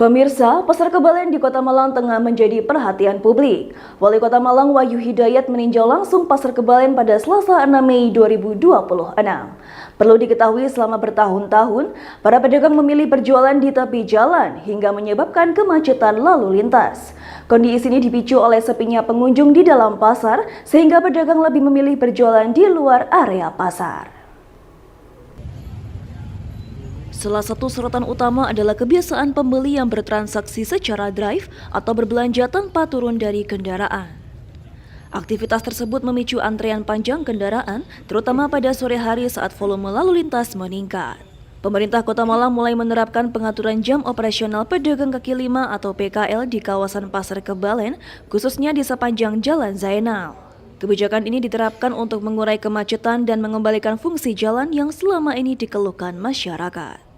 Pemirsa, Pasar Kebalen di Kota Malang tengah menjadi perhatian publik. Wali Kota Malang Wahyu Hidayat meninjau langsung Pasar Kebalen pada Selasa 6 Mei 2026. Perlu diketahui selama bertahun-tahun, para pedagang memilih berjualan di tepi jalan hingga menyebabkan kemacetan lalu lintas. Kondisi ini dipicu oleh sepinya pengunjung di dalam pasar sehingga pedagang lebih memilih berjualan di luar area pasar. Salah satu sorotan utama adalah kebiasaan pembeli yang bertransaksi secara drive atau berbelanja tanpa turun dari kendaraan. Aktivitas tersebut memicu antrean panjang kendaraan, terutama pada sore hari saat volume lalu lintas meningkat. Pemerintah Kota Malang mulai menerapkan pengaturan jam operasional pedagang kaki lima atau PKL di kawasan Pasar Kebalen, khususnya di sepanjang Jalan Zainal. Kebijakan ini diterapkan untuk mengurai kemacetan dan mengembalikan fungsi jalan yang selama ini dikeluhkan masyarakat.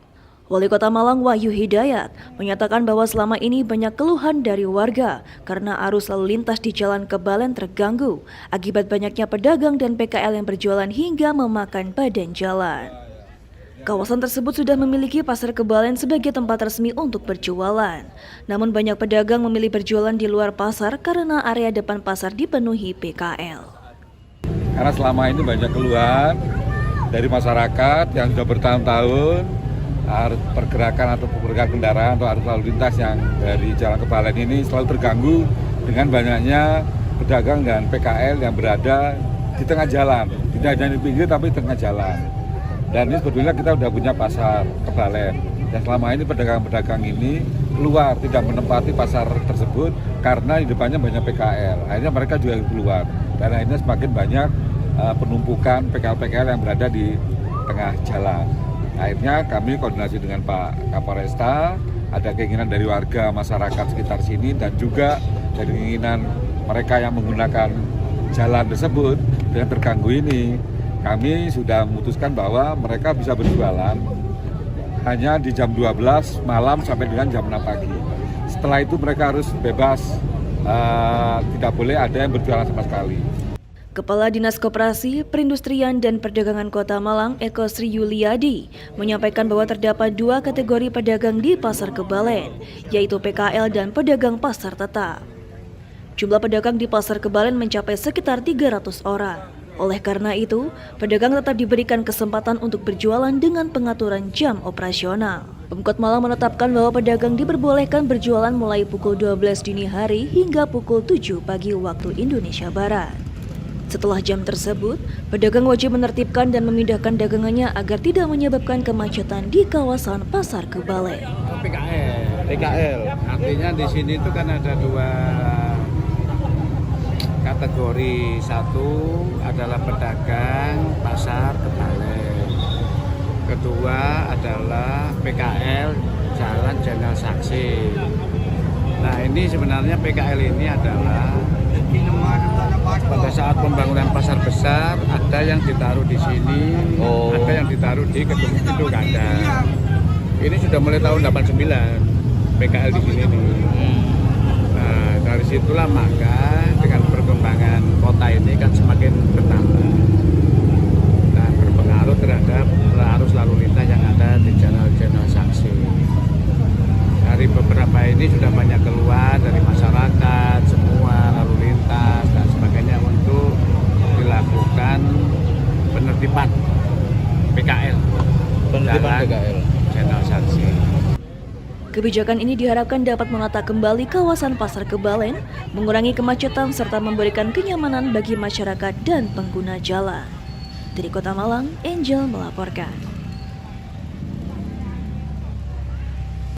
Wali Kota Malang Wahyu Hidayat menyatakan bahwa selama ini banyak keluhan dari warga karena arus lalu lintas di Jalan Kebalen terganggu akibat banyaknya pedagang dan PKL yang berjualan hingga memakan badan jalan. Kawasan tersebut sudah memiliki Pasar Kebalen sebagai tempat resmi untuk berjualan. Namun banyak pedagang memilih berjualan di luar pasar karena area depan pasar dipenuhi PKL. Karena selama ini banyak keluhan dari masyarakat yang sudah bertahun-tahun pergerakan atau pergerakan kendaraan atau arus lalu lintas yang dari Jalan Kebalen ini selalu terganggu dengan banyaknya pedagang dan PKL yang berada di tengah jalan, tidak hanya di pinggir tapi di tengah jalan. Dan ini sebetulnya kita sudah punya Pasar Kebalen. Dan selama ini pedagang-pedagang ini keluar, tidak menempati pasar tersebut karena di depannya banyak PKL. Akhirnya mereka juga keluar. Dan akhirnya semakin banyak penumpukan PKL-PKL yang berada di tengah jalan. Akhirnya kami koordinasi dengan Pak Kapolresta, ada keinginan dari warga masyarakat sekitar sini dan juga dari keinginan mereka yang menggunakan jalan tersebut dengan terganggu ini. Kami sudah memutuskan bahwa mereka bisa berjualan hanya di jam 12 malam sampai dengan jam 6 pagi. Setelah itu mereka harus bebas, tidak boleh ada yang berjualan sama sekali. Kepala Dinas Koperasi, Perindustrian dan Perdagangan Kota Malang, Eko Sri Yuliadi, menyampaikan bahwa terdapat dua kategori pedagang di Pasar Kebalen, yaitu PKL dan pedagang pasar tetap. Jumlah pedagang di Pasar Kebalen mencapai sekitar 300 orang. Oleh karena itu, pedagang tetap diberikan kesempatan untuk berjualan dengan pengaturan jam operasional. Pemkot Malang menetapkan bahwa pedagang diperbolehkan berjualan mulai pukul 12 dini hari hingga pukul 7 pagi waktu Indonesia Barat. Setelah jam tersebut, pedagang wajib menertibkan dan memindahkan dagangannya agar tidak menyebabkan kemacetan di kawasan Pasar Kebalen. PKL, artinya di sini itu kan ada dua kategori. Satu adalah pedagang Pasar Kebalen. Kedua adalah PKL Jalan Jenderal Saksi. Nah, ini sebenarnya PKL ini adalah pada saat pembangunan pasar besar ada yang ditaruh di sini, ada yang ditaruh di gedung itu ada. Ini sudah mulai tahun 89 PKL di sini nih. Nah, dari situlah maka dengan perkembangan kota ini kan semakin bertambah dan berpengaruh terhadap arus lalu lintas yang ada di Jalan Jenderal Saksi. Dari beberapa ini sudah banyak keluar dari masyarakat, semua lalu lintas dan sebagainya untuk dilakukan penertiban PKL. Jalan Jenderal Saksi. Kebijakan ini diharapkan dapat menata kembali kawasan Pasar Kebalen, mengurangi kemacetan serta memberikan kenyamanan bagi masyarakat dan pengguna jalan. Dari Kota Malang, Angel melaporkan.